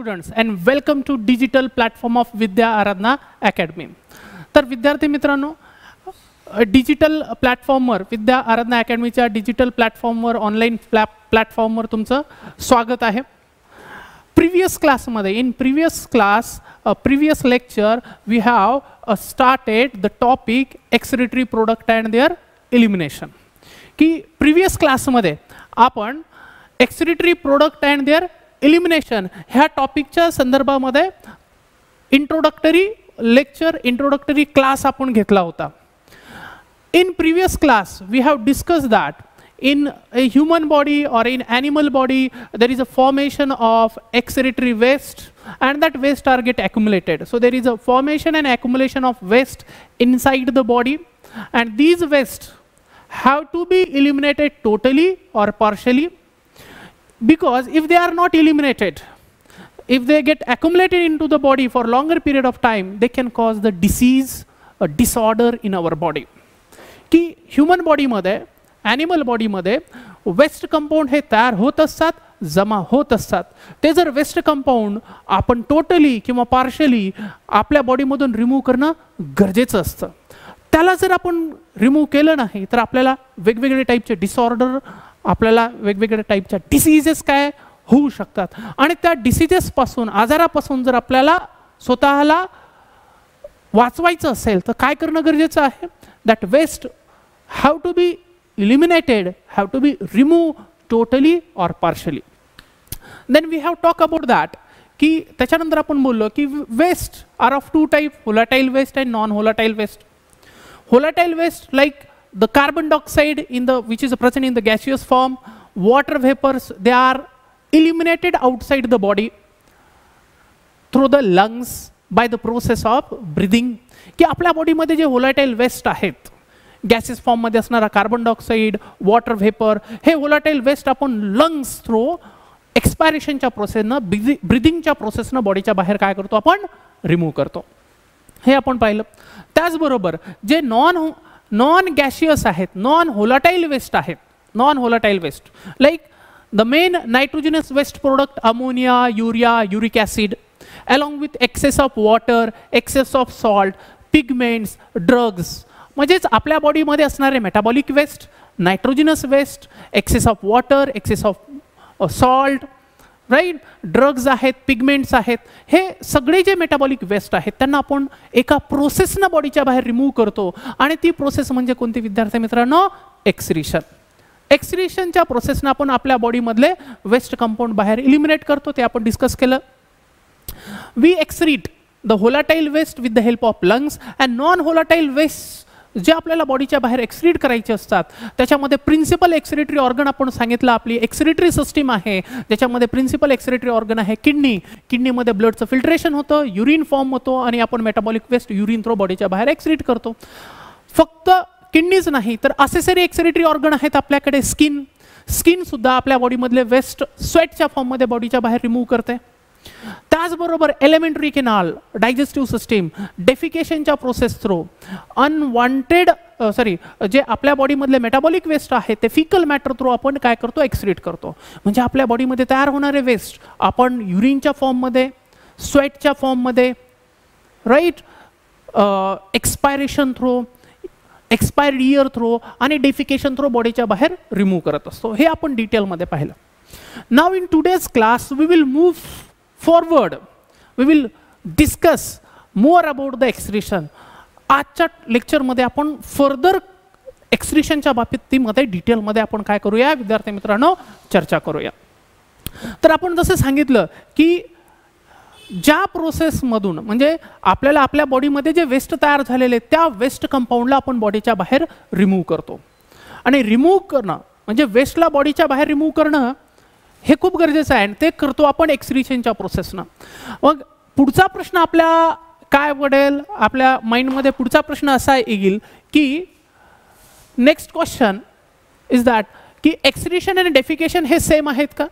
students and welcome to digital platform of Vidya Aradhana Academy. तर विद्यार्थी मित्रांनो, digital प्लॅटफॉर्मवर विद्या आराधना अकॅडमीच्या डिजिटल प्लॅटफॉर्मवर ऑनलाईन प्लॅटफॉर्मवर तुमचं स्वागत आहे. प्रीवियस क्लासमध्ये in previous lecture we have started the topic excretory product and their elimination. की प्रीवियस क्लासमध्ये आपण excretory product and their elimination ह्या टॉपिकच्या संदर्भामध्ये इंट्रोडक्टरी लेक्चर इंट्रोडक्टरी क्लास आपण घेतला होता. In previous class we have discussed that in a human body or in animal body there is a formation of excretory waste and that waste are get accumulated. So there is a formation and accumulation of waste inside the body and these waste have to be eliminated totally or partially, because if they are not eliminated, if they get accumulated into the body for longer period of time, they can cause the disease, a disorder in our body. की human बॉडीमध्ये animal बॉडीमध्ये waste compound हे तयार होत असतात, जमा होत असतात. ते जर वेस्ट कंपाऊंड आपण टोटली किंवा पार्शली आपल्या बॉडीमधून रिमूव्ह करणं गरजेचं असतं. त्याला जर आपण रिमूव्ह केलं नाही तर आपल्याला वेगवेगळे टाईपचे डिसऑर्डर, आपल्याला वेगवेगळ्या टाईपच्या डिसीजेस काय होऊ शकतात. आणि त्या डिसीजेसपासून, आजारापासून जर आपल्याला स्वतःला वाचवायचं असेल तर काय करणं गरजेचं आहे? That waste have to be eliminated, have to be removed totally or partially. Then we have talked about that की त्याच्यानंतर आपण बोललो की waste are of two type, volatile waste and non-volatile waste. Volatile waste like the carbon dioxide in the which is present in the gaseous form, water vapors, they are eliminated outside the body through the lungs by the process of breathing. की आपल्या बॉडीमध्ये जे volatile waste आहेत, gases फॉर्ममध्ये असणारा carbon dioxide, water vapour, हे volatile waste आपण lungs through एक्सपायरेशनच्या प्रोसेसनं, ब्रिदिंगच्या प्रोसेसनं बॉडीच्या बाहेर काय करतो, आपण रिमूव्ह करतो. हे आपण पाहिलं. त्याचबरोबर जे नॉन गॅशियस आहेत, नॉन व्होलाटाईल वेस्ट आहेत, non volatile waste like the main nitrogenous waste product ammonia, urea, uric acid along with excess of water, excess of salt, pigments, drugs, म्हणजेच आपल्या बॉडीमध्ये असणारे metabolic waste, nitrogenous waste, excess of water, excess of salt, right, drugs आहेत, pigments आहेत, हे सगळे जे metabolic waste आहेत त्यांना आपण एका प्रोसेसनं बॉडीच्या बाहेर रिमूव्ह करतो. आणि ती प्रोसेस म्हणजे कोणती विद्यार्थी मित्रांनो? एक्सक्रिशन. एक्सक्रिशनच्या प्रोसेसनं आपण आपल्या बॉडीमधले वेस्ट कंपाऊंड बाहेर इलिमिनेट करतो. ते आपण डिस्कस केलं. We excrete the volatile waste with the help of lungs and non volatile waste जे आपल्याला बॉडीच्या बाहेर एक्सक्रीट करायचे असतात त्याच्यामध्ये प्रिन्सिपल एक्सक्रिटरी ऑर्गन आपण सांगितलं. आपली एक्सक्रिटरी सिस्टीम आहे ज्याच्यामध्ये प्रिन्सिपल एक्सक्रिटरी ऑर्गन आहे किडनी. किडनीमध्ये ब्लडचं फिल्ट्रेशन होतं, युरिन फॉर्म होतो आणि आपण मेटाबॉलिक वेस्ट युरिन थ्रू बॉडीच्या बाहेर एक्सक्रीट करतो. फक्त किडनीच नाही तर असेसरी एक्सक्रिटरी ऑर्गन आहेत आपल्याकडे. स्किन सुद्धा आपल्या बॉडीमधले वेस्ट स्वेटच्या फॉर्ममध्ये बॉडीच्या बाहेर रिमूव्ह करते. त्याचबरोबर एलिमेंटरी केनाल, डायजेस्टिव्ह सिस्टीम, डेफिकेशनच्या प्रोसेस थ्रू अनवॉन्टेड जे आपल्या बॉडीमधले मेटाबॉलिक वेस्ट आहे ते फिकल मॅटर थ्रू आपण काय करतो, एक्सक्रीट करतो. म्हणजे आपल्या बॉडीमध्ये तयार होणारे वेस्ट आपण युरिनच्या फॉर्ममध्ये, स्वेटच्या फॉर्ममध्ये, right, expiration through, expired ear through आणि डेफिकेशन थ्रू बॉडीच्या बाहेर रिमूव्ह करत असतो. हे आपण डिटेलमध्ये पाहिलं. Now in today's class we will move forward, we will discuss more about the excretion. आजच्या लेक्चरमध्ये आपण फर्दर एक्सक्रिशनच्या बाबतीमध्ये डिटेलमध्ये आपण काय करूया विद्यार्थी मित्रांनो, चर्चा करूया. तर आपण जसं सांगितलं की ज्या प्रोसेसमधून म्हणजे आपल्याला आपल्या बॉडीमध्ये जे वेस्ट तयार झालेले त्या वेस्ट कंपाऊंडला आपण बॉडीच्या बाहेर रिमूव्ह करतो. आणि रिमूव्ह करणं म्हणजे वेस्टला बॉडीच्या बाहेर रिमूव्ह करणं हे खूप गरजेचं आहे आणि ते करतो आपण एक्सक्रिशनच्या प्रोसेसनं. मग पुढचा प्रश्न आपल्या काय पडेल, आपल्या माइंडमध्ये पुढचा प्रश्न असा येईल की नेक्स्ट क्वेश्चन इज दॅट की एक्सक्रिशन आणि डेफिकेशन हे सेम आहेत का?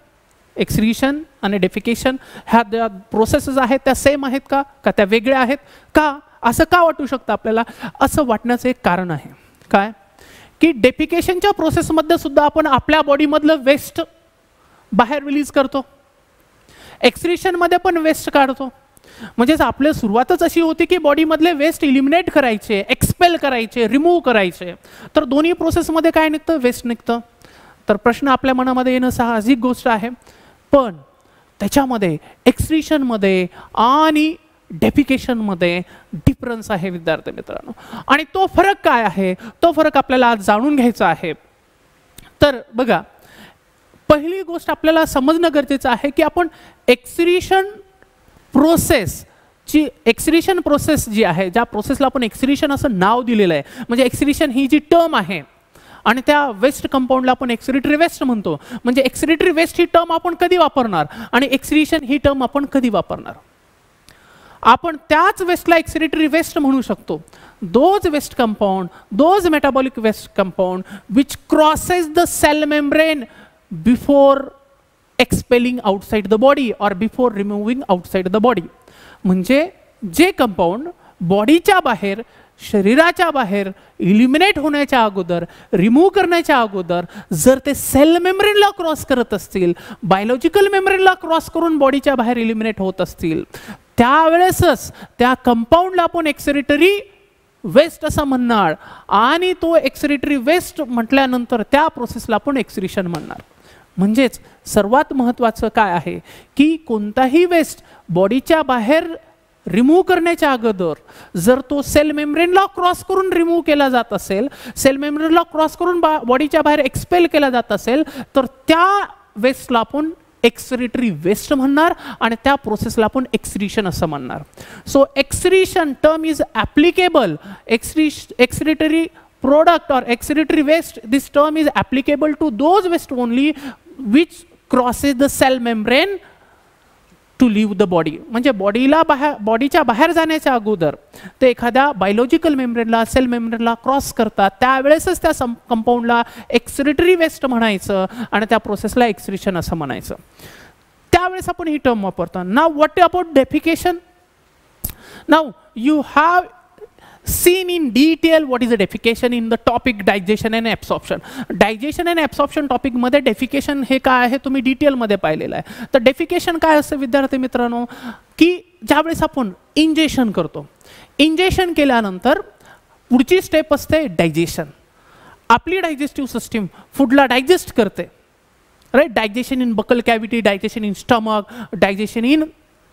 एक्सक्रिशन आणि डेफिकेशन ह्या ज्या प्रोसेसेस आहेत त्या सेम आहेत का त्या वेगळ्या आहेत का? असं का वाटू शकतं आपल्याला? असं वाटण्याचं एक कारण आहे काय की डेफिकेशनच्या प्रोसेसमध्ये सुद्धा आपण आपल्या बॉडीमधलं वेस्ट बाहेर रिलीज करतो. एक्सक्रीशन मध्ये पण वेस्ट काढतो. म्हणजेच आपली सुरुवातच अशी होती की बॉडीमधले वेस्ट इलिमिनेट करायचे, एक्सपेल करायचे, रिमूव्ह करायचे. तर दोन्ही प्रोसेसमध्ये काय निघतं? वेस्ट निघतं. तर प्रश्न आपल्या मनामध्ये येणं साहजिक गोष्ट आहे. पण त्याच्यामध्ये एक्सक्रीशनमध्ये आणि डेफिकेशनमध्ये डिफरन्स आहे विद्यार्थी मित्रांनो. आणि तो फरक काय आहे? तो फरक आपल्याला आज जाणून घ्यायचा आहे. तर बघा, पहिली गोष्ट आपल्याला समजणं गरजेचं आहे की आपण एक्सक्रीशन प्रोसेस जी आहे, ज्या प्रोसेसला आपण एक्सक्रीशन असं नाव दिलेलं आहे, म्हणजे एक्सक्रीशन ही जी टर्म आहे आणि त्या वेस्ट कंपाऊंडला आपण एक्सक्रिटरी वेस्ट म्हणतो. म्हणजे एक्सक्रिटरी वेस्ट ही टर्म आपण कधी वापरणार आणि एक्सक्रीशन ही टर्म आपण कधी वापरणार? आपण त्याच वेस्टला एक्सक्रिटरी वेस्ट म्हणू शकतो. Those waste compound, those metabolic waste compound which crosses the cell membrane before expelling outside the body or before removing outside the body. म्हणजे जे कंपाऊंड बॉडीच्या बाहेर, शरीराच्या बाहेर इलिमिनेट होण्याच्या अगोदर, रिमूव्ह करण्याच्या अगोदर जर ते सेल मेम्ब्रेनला क्रॉस करत असतील, बायोलॉजिकल मेम्ब्रेनला क्रॉस करून बॉडीच्या बाहेर इलिमिनेट होत असतील, त्यावेळेसच त्या कंपाऊंडला आपण एक्सक्रिटरी वेस्ट असं म्हणणार. आणि तो एक्सक्रिटरी वेस्ट म्हटल्यानंतर त्या प्रोसेसला आपण एक्सक्रीशन म्हणणार. म्हणजेच सर्वात महत्त्वाचं काय आहे की कोणताही वेस्ट बॉडीच्या बाहेर रिमूव्ह करण्याच्या अगोदर जर तो सेल मेम्ब्रेनला क्रॉस करून रिमूव्ह केला जात असेल, सेल मेम्ब्रेनला क्रॉस करून बॉडीच्या बाहेर एक्सपेल केला जात असेल, तर त्या वेस्टला आपण एक्सक्रिटरी वेस्ट म्हणणार आणि त्या प्रोसेसला आपण एक्सक्रीशन असं म्हणणार. So excretion term is applicable. Excretory product or excretory waste, this term is applicable to those waste only which crosses the cell membrane to leave the body. म्हणजे बॉडीच्या बाहेर जाण्याच्या अगोदर ते एखाद्या बायोलॉजिकल मेम्ब्रेनला, सेल मेम्ब्रेनला क्रॉस करतात, त्यावेळेसच त्या कंपाऊंडला एक्सक्रिटरी वेस्ट म्हणायचं आणि त्या प्रोसेसला एक्सक्रीशन असं म्हणायचं. त्यावेळेस आपण ही टर्म वापरतो. Now what about defecation? Now you have seen in detail what is the defecation in the topic digestion and absorption. Digestion and absorption topic मध्ये defecation हे काय आहे तुम्ही डिटेल मध्ये पाहिलेलं आहे. तर defecation काय असतं विद्यार्थी मित्रांनो, की ज्यावेळेस आपण इंजेक्शन करतो, इंजेक्शन केल्यानंतर पुढची स्टेप असते डायजेशन. आपली डायजेस्टिव्ह सिस्टीम फूडला डायजेस्ट करते, right. Digestion in buccal cavity, digestion in stomach, digestion in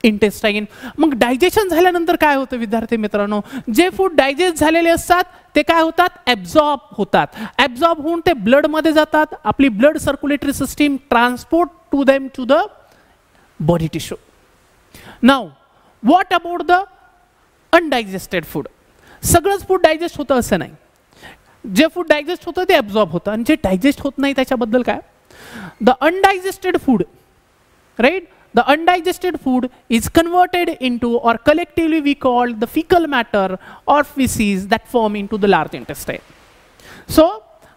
intestine. मग डायजेशन झाल्यानंतर काय होतं विद्यार्थी मित्रांनो, जे फूड डायजेस्ट झालेले असतात ते काय होतात? ॲब्झॉर्ब होतात. ॲब्झॉर्ब होऊन ते ब्लडमध्ये जातात. आपली blood circulatory system transport to them to the body tissue. Now what about the undigested food? सगळंच फूड डायजेस्ट होतं असं नाही. जे फूड डायजेस्ट होतं ते ॲब्झॉर्ब होतं आणि जे डायजेस्ट होत नाही त्याच्याबद्दल काय? The undigested food, right. The undigested food is converted into, or collectively we call, the fecal matter or feces that form into the large intestine. So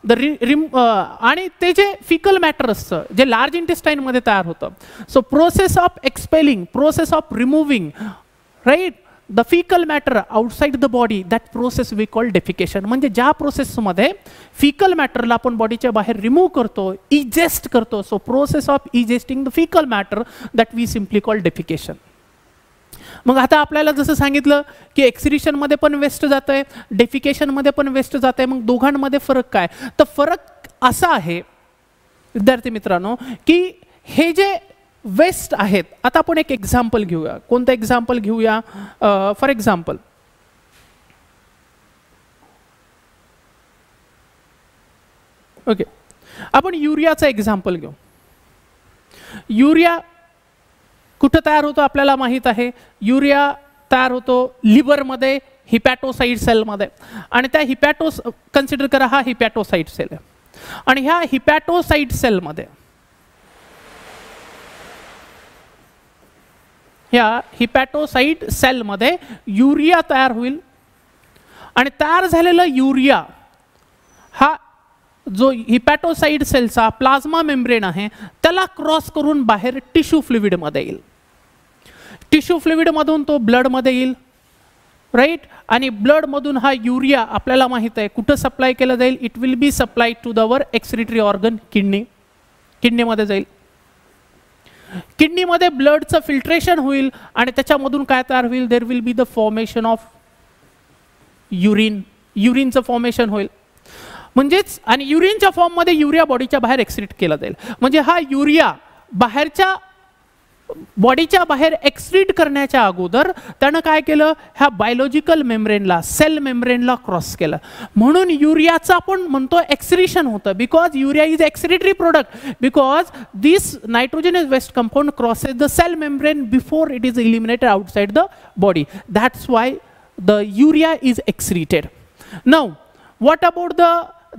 आणि ते जे फिकल मॅटर असतं जे लार्ज इंटेस्टाईन मध्ये तयार होतं. So process of expelling, process of removing, right, the faecal matter outside the body, that process we call defecation. म्हणजे ज्या प्रोसेसमध्ये फिकल मॅटरला आपण बॉडीच्या बाहेर रिमूव्ह करतो, इजेस्ट करतो. So process of egesting the faecal matter that we simply call defecation. मग आता आपल्याला जसं सांगितलं की एक्सक्रीशनमध्ये पण वेस्ट जात आहे, डेफिकेशनमध्ये पण वेस्ट जात आहे. मग दोघांमध्ये फरक काय? तर फरक असा आहे विद्यार्थी मित्रांनो की हे जे वेस्ट आहेत, आता आपण एक एक्झाम्पल घेऊया. कोणतं एक्झाम्पल घेऊया? फॉर एक्झाम्पल ओके, आपण युरियाचं एक्झाम्पल घेऊ. युरिया कुठं तयार होतो आपल्याला माहित आहे. युरिया तयार होतो लिव्हरमध्ये, हिपॅटोसाइट सेलमध्ये. आणि त्या कन्सिडर करा हा हिपॅटोसाइट सेल आहे. आणि ह्या हिपॅटोसाइट सेलमध्ये, ह्या हिपॅटोसाइट सेलमध्ये युरिया तयार होईल. आणि तयार झालेला युरिया हा जो हिपॅटोसाइट सेलचा प्लाझ्मा मेम्ब्रेन आहे त्याला क्रॉस करून बाहेर टिश्यू फ्लुइडमध्ये येईल. टिश्यू फ्लुइडमधून तो ब्लडमध्ये येईल, राईट. आणि ब्लडमधून हा युरिया आपल्याला माहित आहे कुठं सप्लाय केला जाईल? It will be supply to the our excretory organ, kidney. किडनीमध्ये जाईल, किडनीमध्ये ब्लडचं फिल्ट्रेशन होईल आणि त्याच्यामधून काय तयार होईल, there will be the formation of युरिनचं फॉर्मेशन होईल. म्हणजेच आणि युरिनच्या फॉर्ममध्ये युरिया बॉडीच्या बाहेर एक्सक्रीट केला जाईल. म्हणजे हा युरिया बाहेरच्या बॉडीच्या बाहेर एक्सक्रीट करण्याच्या अगोदर त्यानं काय केलं, ह्या बायोलॉजिकल मेम्ब्रेनला, सेल मेम्ब्रेनला क्रॉस केलं. म्हणून युरियाचं आपण म्हणतो एक्सक्रीशन होतं, because urea is excretory product, because this nitrogenous waste compound crosses the cell membrane before it is eliminated outside the body. That's why the urea is excreted. Now what about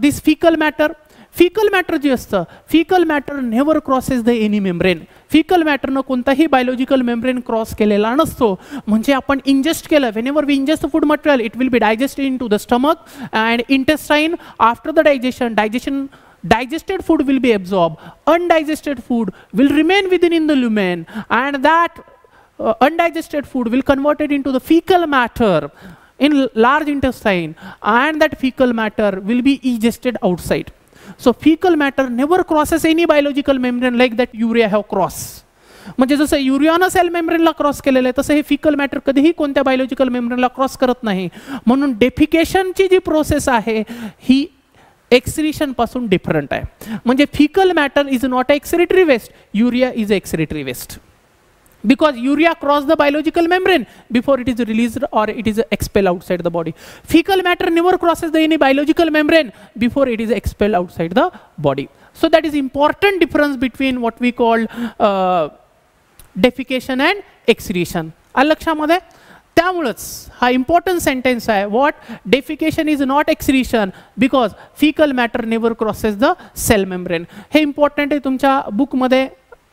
this faecal matter? Faecal matter जे असतं, faecal matter never crosses the any membrane. Faecal मॅटरनं कोणताही biological membrane cross केलेला नसतो. म्हणजे आपण ingest केलं, whenever we ingest the food material it will be digested into the stomach and intestine. After the digestion digested food will be absorbed, undigested food will remain within in the lumen, and that undigested food will converted into the fecal matter in large intestine, and that fecal matter will be egested outside. So fecal matter never crosses any biological membrane like that urea have crossed. म्हणजे जसं युरियानं sale मेम्ब्रेनला cross केलेलं आहे तसं हे fickle matter कधीही कोणत्या biological मेम्ब्रेनला cross करत नाही. म्हणून डेफिकेशनची जी प्रोसेस आहे ही एक्सक्रीशन पासून डिफरंट आहे. म्हणजे faecal matter is not excretory waste, urea is excretory waste, because urea cross the biological membrane before it is released or it is expelled outside the body. Fecal matter never crosses the any biological membrane before it is expelled outside the body. So that is important difference between what we call defecation and excretion. आलं लक्षामध्ये? त्यामुळेच हा important sentence आहे, what defecation is not excretion because faecal matter never crosses the cell membrane. हे important आहे. तुमच्या बुकमध्ये,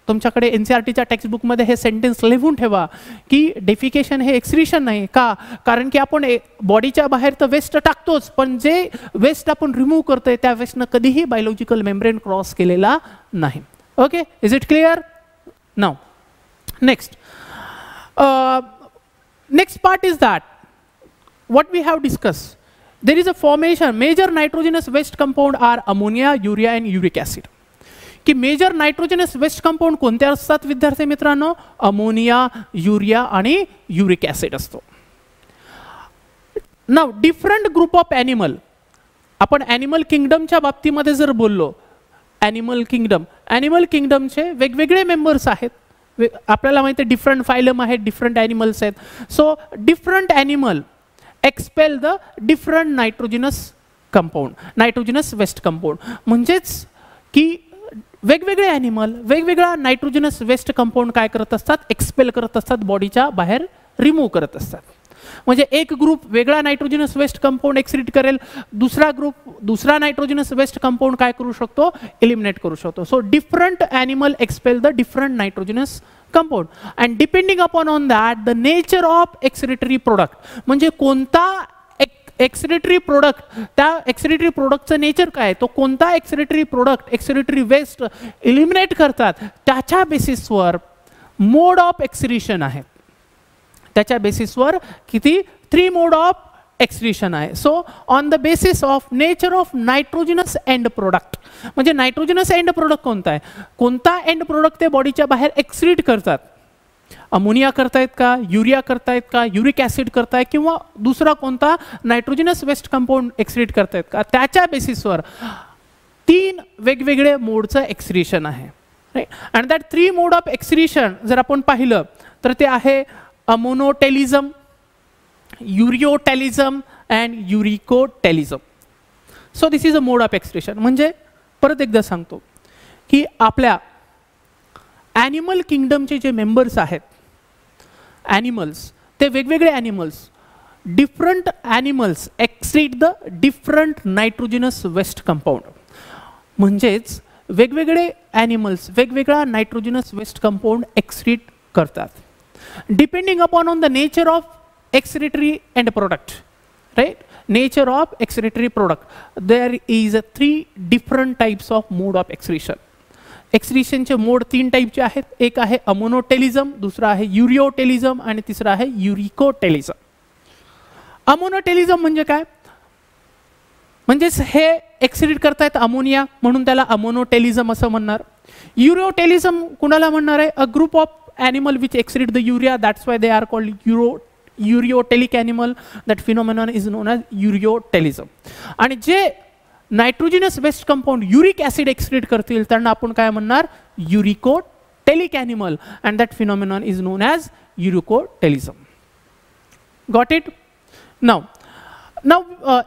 तुमच्याकडे NCERTच्या टेक्स्टबुकमध्ये हे सेंटेन्स लिहून ठेवा की डेफिकेशन हे एक्सक्रीशन नाही. का? कारण की आपण बॉडीच्या बाहेर तर वेस्ट टाकतोच, पण जे वेस्ट आपण रिमूव्ह करतोय त्या वेस्टनं कधीही बायोलॉजिकल मेम्ब्रेन क्रॉस केलेला नाही. Okay, is it clear? Now next next part is that what we have discussed, there is a formation, major nitrogenous waste compound are ammonia, urea and uric acid. की major nitrogenous waste compound कोणते असतात विद्यार्थी मित्रांनो? Ammonia, urea आणि uric acid असतो. Now different group of animal, आपण animal किंगडमच्या बाबतीमध्ये जर बोललो, ॲनिमल किंगडमचे वेगवेगळे मेंबर्स आहेत. आपल्याला माहिती आहे डिफरंट फायलम आहेत, डिफरंट ॲनिमल्स आहेत. So different animal expel the different nitrogenous compound, nitrogenous waste compound. म्हणजेच की वेगवेगळे ॲनिमल वेगवेगळा नायट्रोजनस वेस्ट कंपाऊंड काय करत असतात? एक्सपेल करत असतात, बॉडीच्या बाहेर रिमूव्ह करत असतात. म्हणजे एक ग्रुप वेगळा नायट्रोजनस वेस्ट कंपाऊंड एक्सक्रीट करेल, दुसरा ग्रुप दुसरा नायट्रोजनस वेस्ट कंपाऊंड काय करू शकतो? एलिमिनेट करू शकतो. So different animal expel the different nitrogenous compound and depending upon on that the nature of excretory product. म्हणजे कोणता एक्सक्रिटरी प्रोडक्ट, त्या एक्सक्रिटरी प्रोडक्टचं नेचर काय, तो कोणता excretory product excretory waste eliminate करतात त्याच्या बेसिसवर मोड ऑफ एक्सक्रिशन आहे. त्याच्या बेसिसवर किती? 3 मोड ऑफ एक्सक्रिशन आहे. So on the basis of nature of nitrogenous end product, म्हणजे नायट्रोजनस एंड प्रोडक्ट कोणता आहे, कोणता एंड प्रोडक्ट ते बॉडीच्या बाहेर एक्सक्रीट करतात. अमोनिया करतायत का, युरिया करतायत का, युरिक ॲसिड करतायत किंवा दुसरा कोणता नायट्रोजनस वेस्ट कंपाऊंड एक्सक्रीट करतायत का, त्याच्या बेसिसवर 3 वेगवेगळे मोडचं एक्सक्रिशन आहे. Right. And that 3 mode of excretion जर आपण पाहिलं तर ते आहे ammonotelism, ureotelism and uricotelism. So this is a mode of excretion. म्हणजे परत एकदा सांगतो की आपल्या ॲनिमल किंगडमचे जे मेंबर्स आहेत, ॲनिमल्स, ते वेगवेगळे animals, different animals excrete the different nitrogenous waste compound. म्हणजेच वेगवेगळे ॲनिमल्स वेगवेगळा नायट्रोजनस वेस्ट कंपाऊंड एक्सक्रीट करतात depending upon on the nature of excretory end product. Right. Nature of excretory product, there is 3 different types of mode of excretion. एक्सक्रिशनचे mode 3 टाईपचे आहेत. एक आहे अमोनोटेलिझम, दुसरा आहे युरिओटेलिझम आणि तिसरा आहे युरिकोटेलिझम. अमोनोटेलिझम म्हणजे काय? म्हणजेच हे एक्सक्रीट करतायत अमोनिया म्हणून त्याला अमोनोटेलिझम असं म्हणणार. युरोटेलिझम कुणाला म्हणणार आहे? A group of animal which excrete the urea, that's why they are called ureotelic animal. That phenomenon is known as ureotelism. आणि जे nitrogenous waste compound uric acid excrete करतील त्यांना आपण काय म्हणणार? Uricotelic animal, and that phenomenon is known as uricotelism. Got it? Now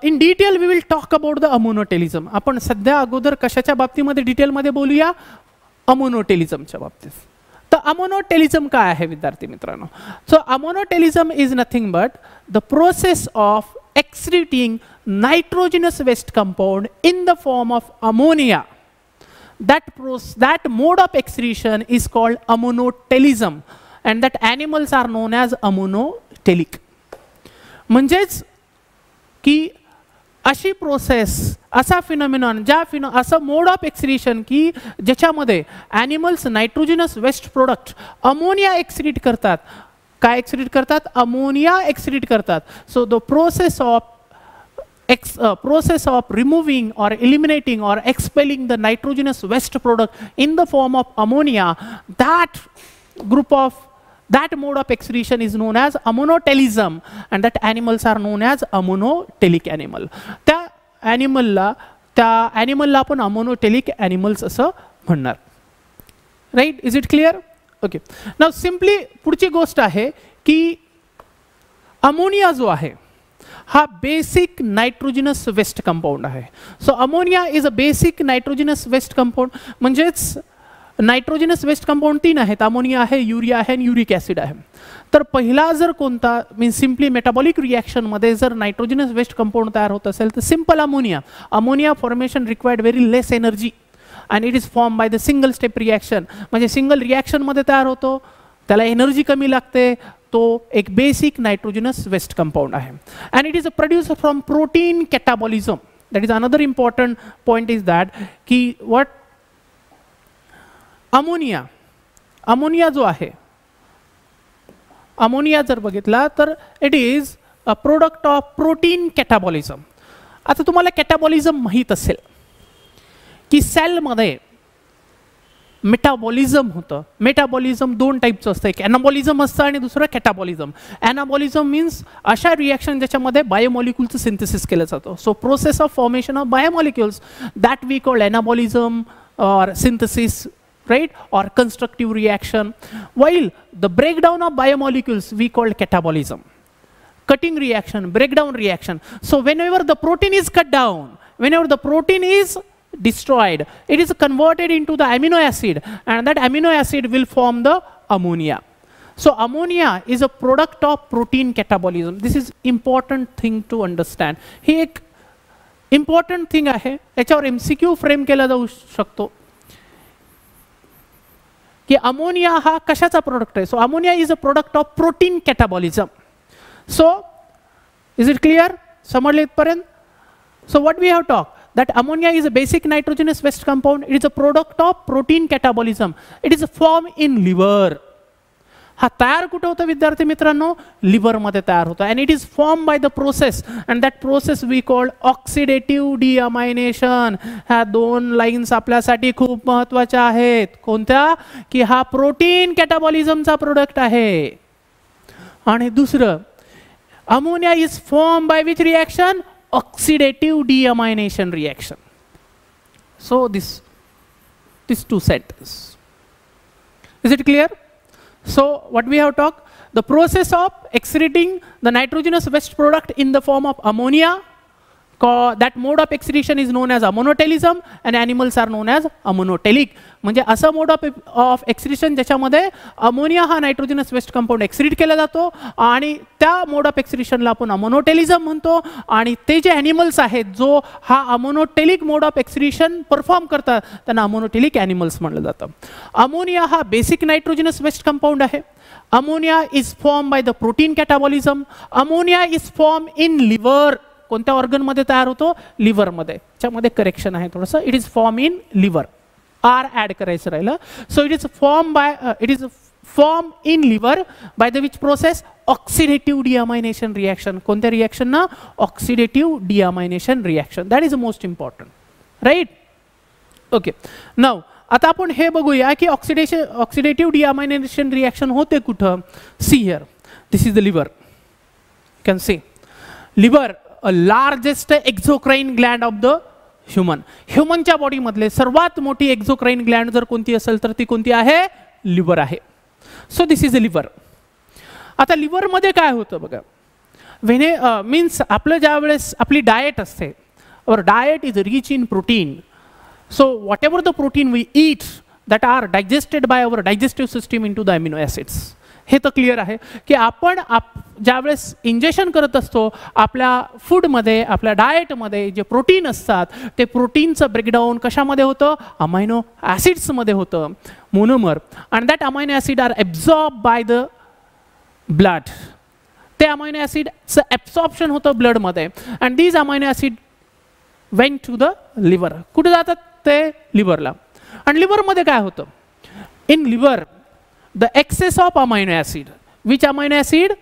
in detail we will talk about the ammonotelism. आपण सध्या अगोदर कशाच्या बाबतीमध्ये डिटेलमध्ये बोलूया? अमोनोटेलिझमच्या बाबतीत. तर अमोनोटेलिझम काय आहे विद्यार्थी मित्रांनो? So ammonotelism is nothing but the process of excreting nitrogenous waste compound in the form of ammonia. That mode of excretion is called ammonotelism, and that animals are known as ammonotelic. म्हणजेच की अशी process, असा phenomenon, असं मोड of excretion की ज्याच्यामध्ये animals nitrogenous waste product ammonia excrete करतात. काय excrete करतात? अमोनिया एक्सक्रीट करतात. So the process of removing और eliminating or expelling the nitrogenous waste product in the form of ammonia, that mode of excretion is known as ammonotelism, and that animals are known as ammonotelic animal. त्या ॲनिमलला आपण ammonotelic animals असं म्हणणार. Right? Is it clear? Okay. Now simply पुढची गोष्ट आहे की ammonia जो आहे हा बेसिक नायट्रोजिनस वेस्ट कंपाऊंड आहे. So ammonia is a basic nitrogenous waste compound. म्हणजेच नायट्रोजिनस वेस्ट कंपाऊंड 3 आहेत. अमोनिया आहे, युरिया आहे आणि युरिक ॲसिड आहे. तर पहिला जर कोणता मीन्स सिम्पली मेटाबॉलिक रिॲक्शनमध्ये जर नायट्रोजिनस वेस्ट कंपाऊंड तयार होत असेल तर simple ammonia formation required very less energy and it is formed by the single step reaction. म्हणजे सिंगल रिॲक्शन मध्ये तयार होतो, त्याला एनर्जी कमी लागते, तो एक बेसिक नायट्रोजिनस वेस्ट कंपाऊंड आहे. and it is produced from protein catabolism. that is another important point is that की what अमोनिया जो आहे, अमोनिया जर बघितला तर it is a product of protein catabolism. आता तुम्हाला कॅटाबॉलिझम माहीत असेल की सेलमध्ये मेटाबॉलिझम होतं. मेटाबॉलिझम 2 टाईपचं असतं, एक ॲनाबॉलिझम असतं आणि दुसरं कॅटाबॉलिझम. ॲनाबॉलिझम मीन्स अशा रिॲक्शन ज्याच्यामध्ये बायोमॉलिक्युलचं सिंथेसिस केलं जातं. So process of formation of biomolecules that we called anabolism or synthesis, right, or constructive reaction, while the breakdown of biomolecules we called catabolism. Cutting reaction, breakdown reaction. So whenever the protein is cut down, whenever the protein is destroyed, it is converted into the amino acid, and that amino acid will form the ammonia. So ammonia is a product of protein catabolism. This is important thing to understand. ही एक important thing आहे, याच्यावर MCQ frame केला जाऊ शकतो की ammonia हा कशाचा product आहे. So ammonia is a product of protein catabolism. So is it clear? समजले इथपर्यंत? So what we have talk that ammonia is a basic nitrogenous waste compound. It is a product of protein catabolism. It is formed in liver. हा तयार कुठे होतं विद्यार्थी मित्रांनो? Liver मध्ये तयार होतं. and it is formed by the process, and that process we call oxidative deamination. ह्या 2 लाईन्स आपल्यासाठी खूप महत्त्वाच्या आहेत. कोणत्या? की हा प्रोटीन कॅटाबॉलिझमचा प्रोडक्ट आहे. आणि दुसरं, ammonia is form by which reaction? Oxidative deamination reaction. So these 2 sentences. Is it clear? So what we have talked, the process of excreting the nitrogenous waste product in the form of ammonia, that mode of excretion is known as ammonotelism, and animals are known as ammonotelic. म्हणजे असं मोड of excretion ज्याच्यामध्ये ammonia हा nitrogenous waste compound excrete केला जातो, आणि त्या मोड of एक्सक्रीशनला आपण अमोनोटेलिझम म्हणतो. आणि ते जे ॲनिमल्स आहेत जो हा ammonotelic mode of excretion perform करतात त्यांना अमोनोटेलिक ॲनिमल्स म्हणलं जातं. अमोनिया हा बेसिक नायट्रोजनस वेस्ट कंपाऊंड आहे. Ammonia is form by the protein catabolism. Ammonia is form in liver. कोणत्या ऑर्गन मध्ये तयार होतो? लिव्हर मध्ये. त्याच्यामध्ये करेक्शन आहे थोडंसं. It is form in liver. आर ऍड करायचं राहिलं. So it is form in liver by the which process? Oxidative deamination reaction. कोणत्या रिॲक्शन ना? Oxidative deamination reaction. That is most important. Right? Okay. Now आता आपण हे बघूया की ऑक्सिडेटिव्ह डिअमायनेशन रिएक्शन होते कुठं. See here, this is the liver. You can see liver, a largest exocrine gland of the ह्युमनच्या बॉडीमधले सर्वात मोठी एक्झोक्राइन ग्लँड जर कोणती असेल तर ती कोणती आहे, लिव्हर आहे. So this is a liver. आता लिव्हरमध्ये काय होतं बघा, मीन्स आपलं ज्या वेळेस आपली डाएट असते, our diet is rich in protein. So whatever the protein we eat that are digested by our digestive system into the amino acids. हे तर क्लिअर आहे की आपण ज्यावेळेस इंजेक्शन करत असतो आपल्या फूडमध्ये, आपल्या डाएटमध्ये जे प्रोटीन असतात ते प्रोटीनचं ब्रेकडाऊन कशामध्ये होतं, अमायनो ॲसिड्समध्ये होतं, monomer. And that amino acid are absorb by the blood. ते अमायनो ॲसिडचं ॲब्सॉर्प्शन होतं ब्लडमध्ये. And these amino acid went to the liver. कुठे जातात ते, लिव्हरला. आणि लिव्हरमध्ये काय होतं, in liver the excess of amino acid, which amino acid,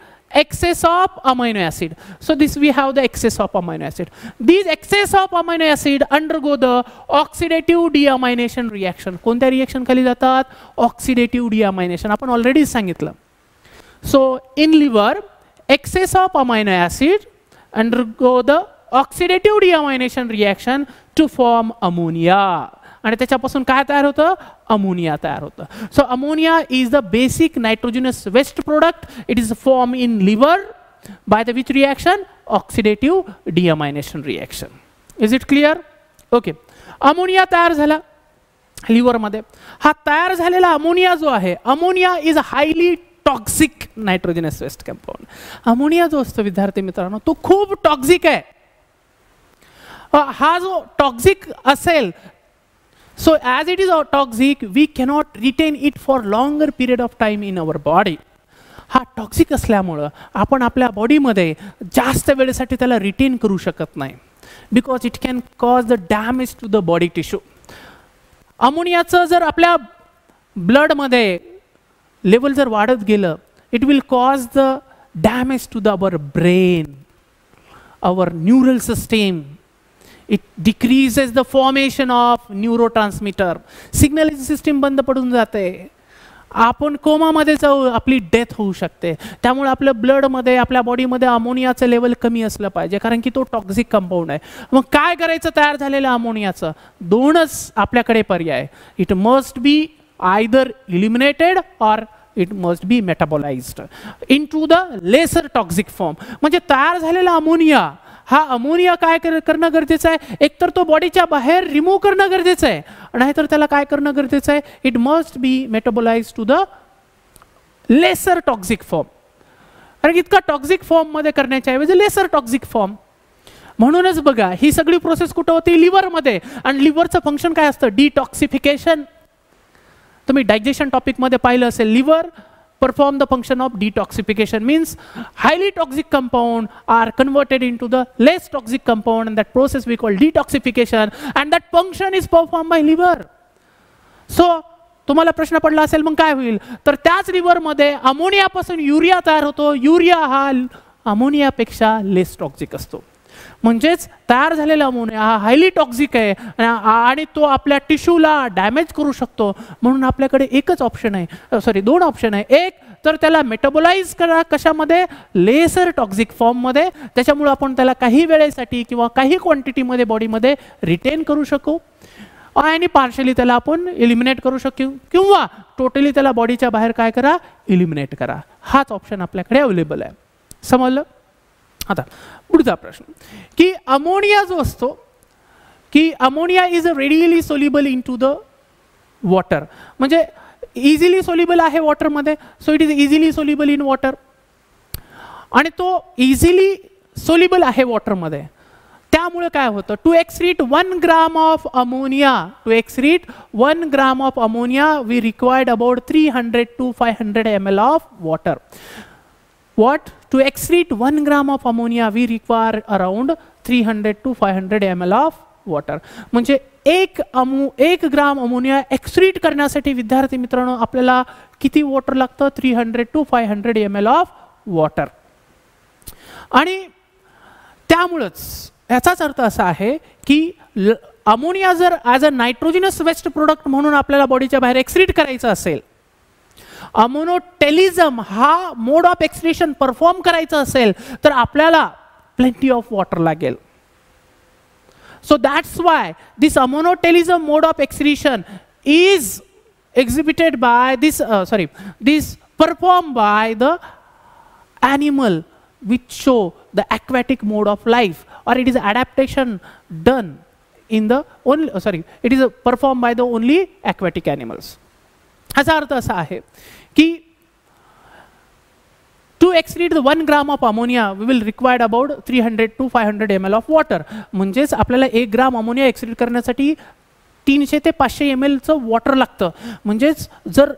excess of amino acid. So this we have the excess of amino acid. These excess of amino acid undergo the oxidative deamination reaction. कोणत्या reaction खाली जातात, oxidative deamination. आपण already सांगितलं. So in liver excess of amino acid undergo the oxidative deamination reaction to form ammonia. आणि त्याच्यापासून काय तयार होतं, अमोनिया तयार होतं. So ammonia is the basic nitrogenous waste product. It is form in liver by the which reaction, oxidative deamination reaction. Is it clear? Okay. Ammonia तयार झाला लिव्हरमध्ये. हा तयार झालेला अमोनिया जो आहे, ammonia is a highly toxic nitrogenous waste compound. Ammonia जो असतो विद्यार्थी मित्रांनो तो खूप टॉक्सिक आहे. हा जो टॉक्सिक असेल, so as it is toxic we cannot retain it for longer period of time in our body. हा टॉक्सिक असल्यामुळं आपण आपल्या बॉडीमध्ये जास्त वेळेसाठी त्याला रिटेन करू शकत नाही, because it can cause the damage to the body tissue. अमोनियाचं जर आपल्या ब्लडमध्ये लेवल जर वाढत गेलं, it will cause the damage to the our brain, our neural system. It decreases the formation of neurotransmitter. Signalling system बंद पडून जाते, आपण कोमामध्ये जाऊ, आपली डेथ होऊ शकते. त्यामुळे आपल्या ब्लडमध्ये, आपल्या बॉडीमध्ये अमोनियाचं लेवल कमी असलं पाहिजे, कारण की तो टॉक्सिक कंपाऊंड आहे. मग काय करायचं तयार झालेलं अमोनियाचं, दोनच आपल्याकडे पर्याय. It must be either eliminated or it must be metabolised into the lesser toxic form. म्हणजे तयार झालेला अमोनिया, हा अमोनिया काय करणं गरजेचं आहे, एकतर तो बॉडीच्या बाहेर रिमूव्ह करणं गरजेचं आहे, नाहीतर त्याला काय करणं गरजेचं आहे, it must be metabolize to the lesser toxic form. कारण इतका टॉक्सिक फॉर्म मध्ये करण्याच्या ऐवजी लेसर टॉक्सिक फॉर्म. म्हणूनच बघा ही सगळी प्रोसेस कुठं होती, लिव्हरमध्ये. आणि लिव्हरचं फंक्शन काय असतं, डिटॉक्सिफिकेशन. तुम्ही डायजेशन टॉपिक मध्ये पाहिलं असेल, liver perform the function of detoxification, means highly toxic compound are converted into the less toxic compound, and that process we call detoxification, and that function is performed by liver. So तुम्हाला प्रश्न पडला असेल मग काय होईल, तर त्याच liver मध्ये अमोनियापासून युरिया तयार होतो. युरिया हा अमोनियापेक्षा लेस टॉक्सिक असतो. म्हणजेच तयार झालेला अमोनिया हा हायली टॉक्सिक आहे आणि तो आपल्या टिश्यूला डॅमेज करू शकतो. म्हणून आपल्याकडे एकच ऑप्शन आहे, सॉरी दोन ऑप्शन आहे. एक तर त्याला मेटाबोलाइज करा, कशामध्ये, लेसर टॉक्सिक फॉर्ममध्ये. त्याच्यामुळे आपण त्याला काही वेळेसाठी किंवा काही क्वांटिटीमध्ये बॉडीमध्ये रिटेन करू शकू, आणि पार्शली त्याला आपण इलिमिनेट करू शकू, किंवा टोटली त्याला बॉडीच्या बाहेर काय करा, इलिमिनेट करा. हाच ऑप्शन आपल्याकडे अवेलेबल आहे. समजलं? आता पुढचा प्रश्न की अमोनिया जो असतो, की ammonia is readily soluble into the water. म्हणजे इझिली सोल्युबल आहे वॉटरमध्ये. So it is easily soluble in water. आणि तो इझिली सोल्युबल आहे वॉटरमध्ये. त्यामुळे काय होतं, to excrete 1 gram of ammonia, to excrete 1 gram of ammonia we required about 300 to 500 ml of water. What? To excrete 1 gram of ammonia we require around 300 to 500 ml of water. म्हणजे 1 gram ammonia excrete करण्यासाठी विद्यार्थी मित्रांनो आपल्याला किती water लागतं, 300 to 500 ml of water. आणि त्यामुळेच याचाच अर्थ असा आहे की अमोनिया जर as a nitrogenous waste product म्हणून आपल्याला बॉडीच्या बाहेर एक्सक्रीट करायचं असेल, अमोनोटेलिझम हा मोड ऑफ एक्सक्रीशन परफॉर्म करायचं असेल, तर आपल्याला प्लेंटी ऑफ वॉटर लागेल. So that's why this ammonotelism mode of excretion is exhibited by this this performed by the animal which show the aquatic mode of life, or it is adaptation done in the only it is performed by the only aquatic animals. ह्याचा अर्थ असा आहे की to excrete the 1 gram of ammonia we will require about 300 to 500 ml of water. म्हणजेच आपल्याला 1 gram ammonia excrete करण्यासाठी 300 ते 500 ml चं वॉटर लागतं. म्हणजेच जर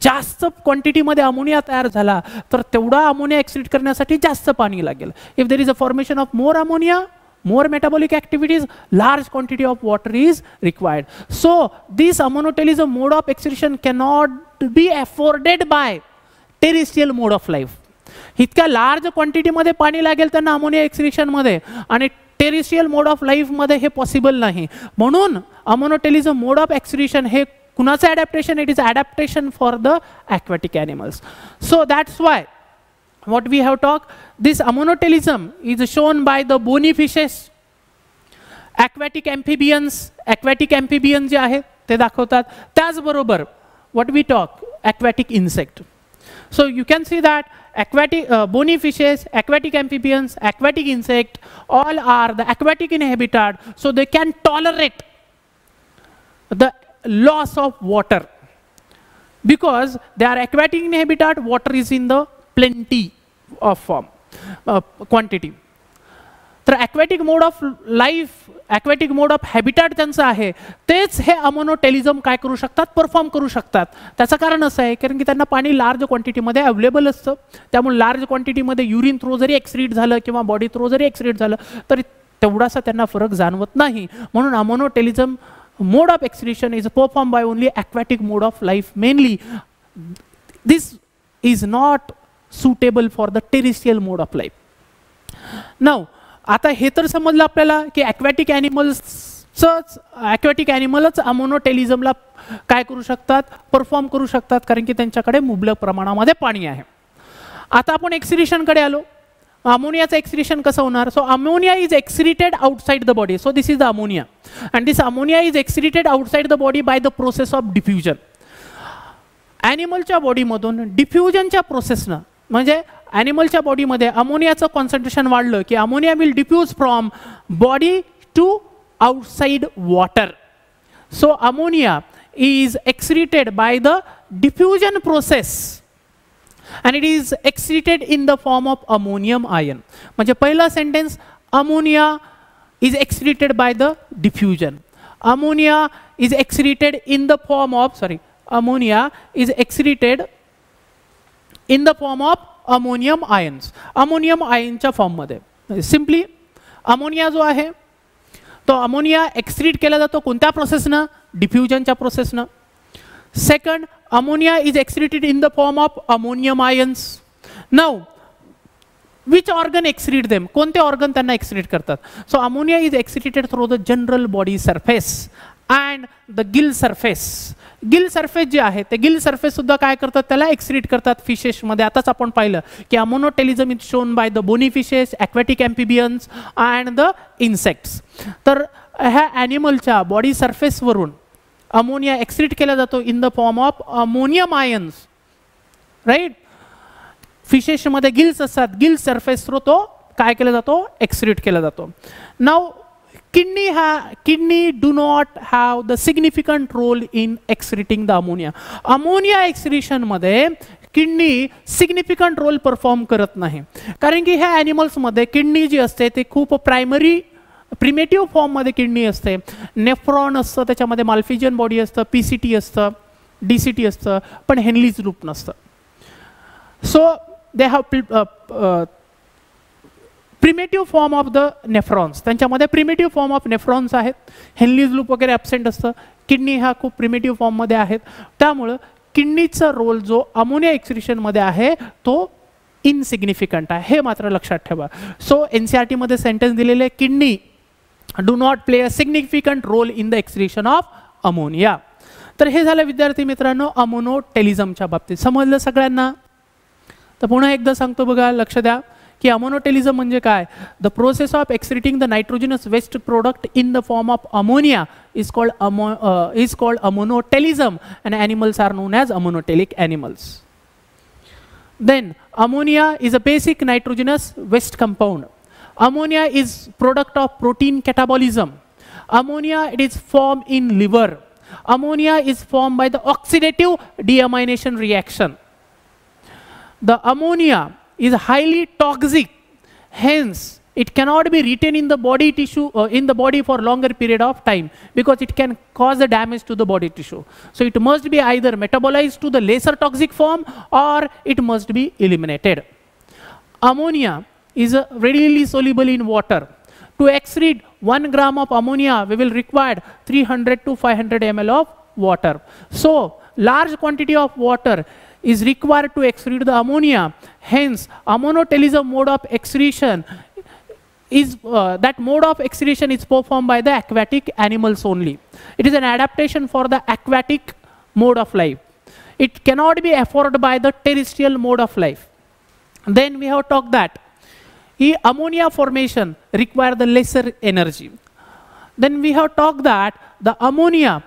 जास्त क्वांटिटीमध्ये अमोनिया तयार झाला तर तेवढा अमोनिया एक्सक्रीट करण्यासाठी जास्त पाणी लागेल. If there is a formation of more ammonia, more metabolic activities, large quantity of water is required. So this ammonotelism mode of excretion cannot be afforded by terrestrial mode of life. इतक्या large क्वांटिटीमध्ये पाणी लागेल त्यांना ammonia एक्सक्रीशनमध्ये, आणि terrestrial mode of लाईफमध्ये हे possible नाही. म्हणून अमोनोटेलिझम मोड ऑफ एक्सक्रीशन हे कुणाचं adaptation? It is adaptation for the aquatic animals. So that's why what we have talked, this ammonotelism is shown by the bony fishes, aquatic amphibians जे आहेत ते दाखवतात. त्याचबरोबर what we talk, aquatic insect. So you can see that aquatic bony fishes, aquatic amphibians, aquatic insect, all are the aquatic in habitat, so they can tolerate the loss of water because they are aquatic in habitat. Water is in the plenty of form quantity. तर aquatic mode of life, aquatic mode of habitat त्यांचं आहे, तेच हे अमोनोटेलिझम काय करू शकतात? Perform करू शकतात. त्याचं कारण असं आहे कारण की त्यांना पाणी लार्ज क्वांटिटीमध्ये अवेलेबल असतं. त्यामुळे लार्ज क्वांटिटीमध्ये युरिन थ्रू जरी एक्सक्रीट झालं किंवा बॉडी थ्रू जरी एक्सक्रीट झालं तरी तेवढासा त्यांना फरक जाणवत नाही. म्हणून अमोनोटेलिझम mode of excretion is performed by only aquatic mode of life mainly. This is not suitable for the terrestrial mode of life. Now आता हे तर समजलं आपल्याला की aquatic animals अमोनोटेलिझमला काय करू शकतात? परफॉर्म करू शकतात, कारण की त्यांच्याकडे मुबलक प्रमाणामध्ये पाणी आहे. आता आपण एक्सक्रीशनकडे आलो. अमोनियाचं एक्सक्रीशन कसं होणार? So ammonia is excreted outside the body. So this is the ammonia and this ammonia is excreted outside the body by the process of diffusion. ॲनिमलच्या बॉडीमधून डिफ्युजनच्या प्रोसेसनं, म्हणजे ॲनिमलच्या बॉडीमध्ये अमोनियाचं कॉन्सन्ट्रेशन वाढलं की ammonia will diffuse from body to outside water. So ammonia is excreted by the diffusion process and it is excreted in the form of ammonium ion. म्हणजे पहिला sentence, ammonia is excreted by the diffusion. Ammonia is excreted in the form of ammonia is excreted in the form of ammonium ions. Ammonium ion च्या form मध्ये. Simply ammonia जो आहे तो ammonia excrete केला जातो कोणत्या प्रोसेसनं? डिफ्युजनच्या प्रोसेसनं. Second, ammonia is excreted in the form of ammonium ions. Now, which organ excrete them? कोणते organ त्यांना एक्सक्रीट करतात? So ammonia is excreted through the general body surface and the gill surface. Gill surface जे आहे ते gill surface सुद्धा काय करतात? त्याला एक्सक्रीट करतात फिशेस मध्ये. आताच आपण पाहिलं की ammonotelism is shown by the bony fishes, aquatic amphibians and the insects. तर ह्या ॲनिमलच्या बॉडी सरफेसवरून अमोनिया एक्सक्रीट केला जातो in the form of ammonium ions, right. फिशेसमध्ये गिल्स असतात, गिल सरफेस थ्रू तो काय केला जातो? एक्सक्रीट केला जातो. Now kidney do not have the significant role in excreting the ammonia. Ammonia excretion मध्ये किडनी सिग्निफिकंट रोल परफॉर्म करत नाही, कारण की ह्या ॲनिमल्समध्ये किडनी जी असते ते खूप प्रिमेटिव्ह फॉर्ममध्ये किडनी असते. नेफ्रॉन असतं, त्याच्यामध्ये माल्फिजियन बॉडी असतं, पीसीटी असतं, डीसीटी असतं, पण हेनलीज लूप नसतं. So they have primitive form of the nephrons. त्यांच्यामध्ये प्रिमेटिव्ह फॉर्म ऑफ नेफ्रॉन्स आहेत. हेनलीज लूप वगैरे ॲबसेंट असतं. किडनी हा खूप प्रिमेटिव्ह फॉर्ममध्ये आहेत. त्यामुळं किडनीचा रोल जो अमोनिया एक्सक्रीशनमध्ये आहे तो इनसिग्निफिकंट आहे, हे मात्र लक्षात ठेवा. सो NCERT मध्ये सेंटेन्स दिलेले, kidney do not play a significant role in the excretion of ammonia. तर हे झालं विद्यार्थी मित्रांनो अमोनोटेलिझमच्या बाबतीत. समजलं सगळ्यांना? तर पुन्हा एकदा सांगतो बघा, लक्ष द्या की अमोनोटेलिझम म्हणजे काय? The process of excreting the nitrogenous waste product in the form of ammonia is called ammonotelism, and animals are known as ammoniotelic animals. Then ammonia is a basic nitrogenous waste compound. Ammonia is product of protein catabolism. Ammonia, it is formed in liver. Ammonia is formed by the oxidative deamination reaction. The ammonia is highly toxic, hence it cannot be retained in the body tissue in the body for longer period of time, because it can cause the damage to the body tissue. So it must be either metabolized to the lesser toxic form or it must be eliminated. Ammonia is readily soluble in water. To excrete 1 gram of ammonia, we will require 300 to 500 ml of water. So large quantity of water is required to excrete the ammonia. Hence, ammonotelism mode of excretion is that mode of excretion is performed by the aquatic animals only. It is an adaptation for the aquatic mode of life. It cannot be afforded by the terrestrial mode of life. Then we have talked that ammonia formation require the lesser energy. Then we have talked that the ammonia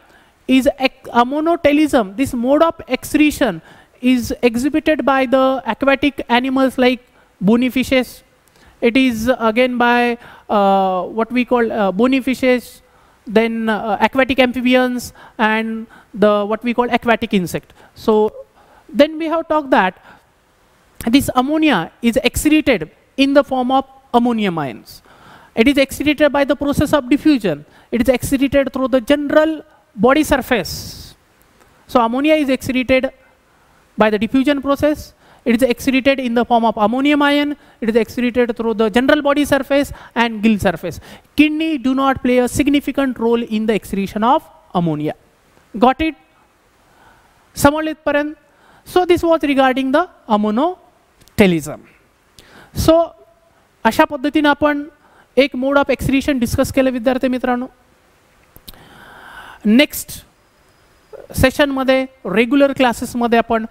is ammonotelism. This mode of excretion is exhibited by the aquatic animals like bony fishes. It is again by what we call bony fishes, then aquatic amphibians, and the what we call aquatic insect. So then we have talked that this ammonia is excreted in the form of ammonium ions. It is excreted by the process of diffusion. It is excreted through the general body surface. So ammonia is excreted by the diffusion process. It is excreted in the form of ammonium ion. It is excreted through the general body surface and gill surface. Kidney do not play a significant role in the excretion of ammonia. Got it? So this was regarding the ammonotelism. So अशा पद्धतीने आपण एक मोड of excretion discuss केलं विद्यार्थी मित्रांनो. Next session मध्ये regular classes मध्ये आपण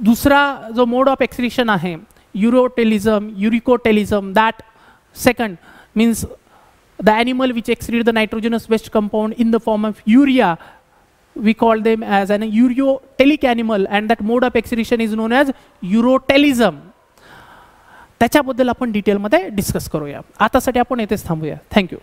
दुसरा जो मोड ऑफ एक्सक्रीशन आहे ureotelism, uricotelism, that second means the animal which excrete the nitrogenous waste compound in the form of urea, we call them as an urotelic animal, and that mode of excretion is known as urotelism. त्याच्याबद्दल आपण डिटेलमध्ये discuss करूया. आतासाठी आपण येथेच थांबूया. Thank you.